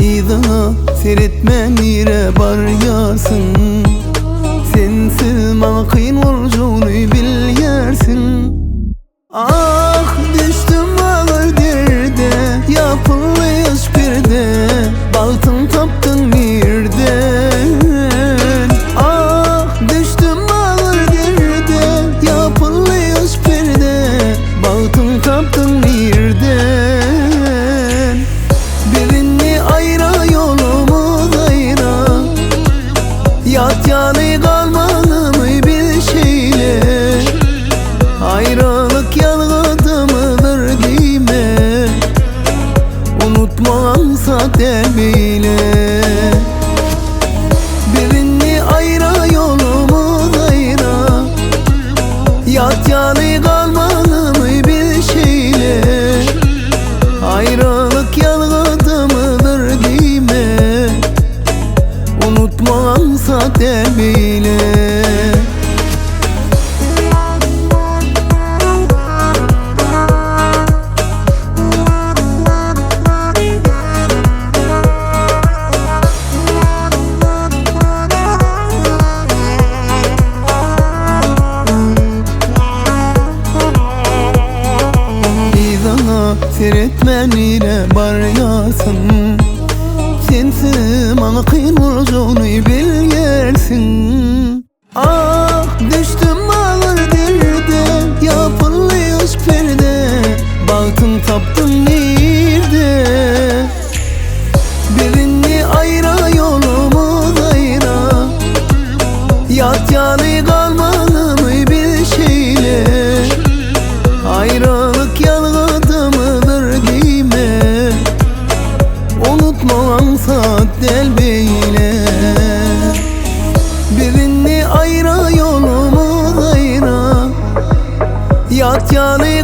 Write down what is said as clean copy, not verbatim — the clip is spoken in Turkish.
İza seyretmen ire baryarsın. Sensiz bana kıyın olacağını bil yersin. Ah düştüm ağır derde, yapılmış bir de baltın taptın birden. Ah düştüm ağır derde, yapılmış bir de baltın taptın birden. Birini ayra yolumuz ayra, yat yanı kalmalı mı bir şeyle. Ayrılık yalgıdımıdır dime, unutmamsa bile. Birini ayra yolumuz ayra, yat yanı kalmalı mı bir şeyle. Ayrılık yalgıdımıdır dime, unutmamsa bile. Seyretmen ile baryarsın. Sensiz bana kıyın olacağını bil yersin. Ah düştüm ağır derde, yapılmış perde baltın taptın nerede. Birini ayra yolumuz ayra, yat yanı kalmalı mı bir şeyle. Ayrılık yalgıdımıdır dime, unutmamsa bile. Birini ayra yolumuz ayra, yat yanı